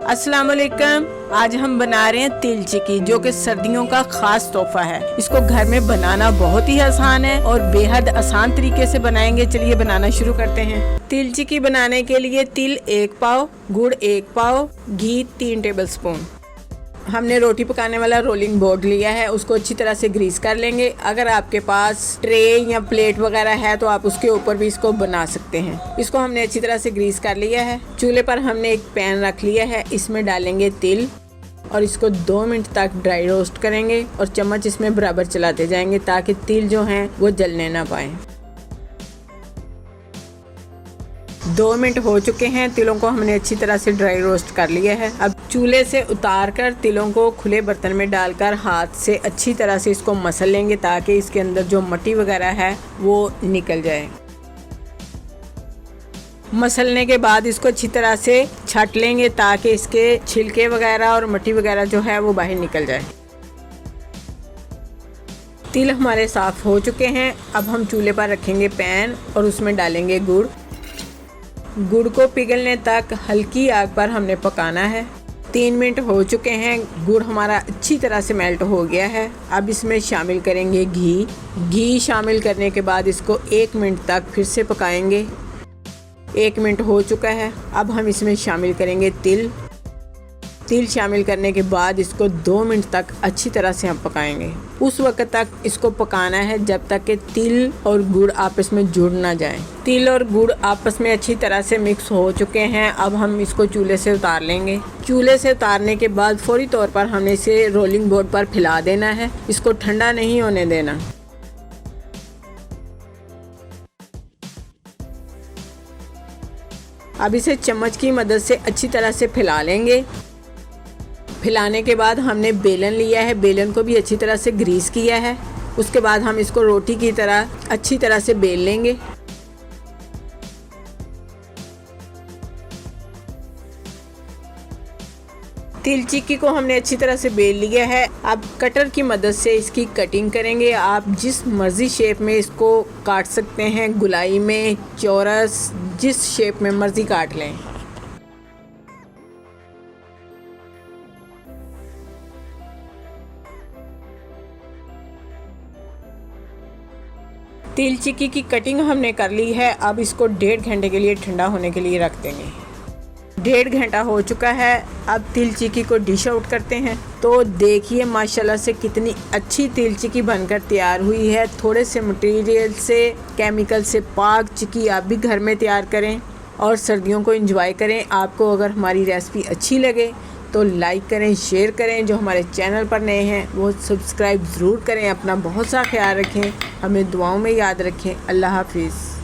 अस्सलाम वालेकुम। आज हम बना रहे हैं तिल चिक्की, जो कि सर्दियों का खास तोहफा है। इसको घर में बनाना बहुत ही आसान है और बेहद आसान तरीके से बनाएंगे। चलिए बनाना शुरू करते हैं। तिल चिक्की बनाने के लिए तिल 1 पाव, गुड़ 1 पाव, घी 3 टेबलस्पून। हमने रोटी पकाने वाला रोलिंग बोर्ड लिया है, उसको अच्छी तरह से ग्रीस कर लेंगे। अगर आपके पास ट्रे या प्लेट वगैरह है तो आप उसके ऊपर भी इसको बना सकते हैं। इसको हमने अच्छी तरह से ग्रीस कर लिया है। चूल्हे पर हमने एक पैन रख लिया है, इसमें डालेंगे तिल और इसको 2 मिनट तक ड्राई रोस्ट करेंगे और चम्मच इसमें बराबर चलाते जाएंगे ताकि तिल जो हैं वो जलने ना पाए। 2 मिनट हो चुके हैं। तिलों को हमने अच्छी तरह से ड्राई रोस्ट कर लिया है। अब चूल्हे से उतार कर तिलों को खुले बर्तन में डालकर हाथ से अच्छी तरह से इसको मसल लेंगे ताकि इसके अंदर जो मट्टी वगैरह है वो निकल जाए। मसलने के बाद इसको अच्छी तरह से छाट लेंगे ताकि इसके छिलके वगैरह और मट्टी वगैरह जो है वो बाहर निकल जाए। तिल हमारे साफ़ हो चुके हैं। अब हम चूल्हे पर रखेंगे पैन और उसमें डालेंगे गुड़। गुड़ को पिघलने तक हल्की आग पर हमने पकाना है। 3 मिनट हो चुके हैं। गुड़ हमारा अच्छी तरह से मेल्ट हो गया है। अब इसमें शामिल करेंगे घी। घी शामिल करने के बाद इसको 1 मिनट तक फिर से पकाएंगे। 1 मिनट हो चुका है। अब हम इसमें शामिल करेंगे तिल। तिल शामिल करने के बाद इसको 2 मिनट तक अच्छी तरह से हम पकाएंगे। उस वक्त तक इसको पकाना है जब तक कि तिल और गुड़ आपस में जुड़ ना जाए। तिल और गुड़ आपस में अच्छी तरह से मिक्स हो चुके हैं। अब हम इसको चूल्हे से उतार लेंगे। चूल्हे से उतारने के बाद फौरी तौर पर हमने इसे रोलिंग बोर्ड पर फैला देना है। इसको ठंडा नहीं होने देना। अब इसे चम्मच की मदद से अच्छी तरह से फैला लेंगे। फैलाने के बाद हमने बेलन लिया है, बेलन को भी अच्छी तरह से ग्रीस किया है। उसके बाद हम इसको रोटी की तरह अच्छी तरह से बेल लेंगे। तिल चिक्की को हमने अच्छी तरह से बेल लिया है। अब कटर की मदद से इसकी कटिंग करेंगे। आप जिस मर्जी शेप में इसको काट सकते हैं, गोलाई में, चौरस, जिस शेप में मर्जी काट लें। तिल चिक्की की कटिंग हमने कर ली है। अब इसको 1.5 घंटे के लिए ठंडा होने के लिए रख देंगे। 1.5 घंटा हो चुका है। अब तिल चिक्की को डिश आउट करते हैं। तो देखिए माशाल्लाह से कितनी अच्छी तिल चिक्की बनकर तैयार हुई है। थोड़े से मटेरियल से, केमिकल से पाक चिक्की आप भी घर में तैयार करें और सर्दियों को एंजॉय करें। आपको अगर हमारी रेसिपी अच्छी लगे तो लाइक करें, शेयर करें। जो हमारे चैनल पर नए हैं वो सब्सक्राइब ज़रूर करें। अपना बहुत सा ख्याल रखें, हमें दुआओं में याद रखें। अल्लाह हाफिज़।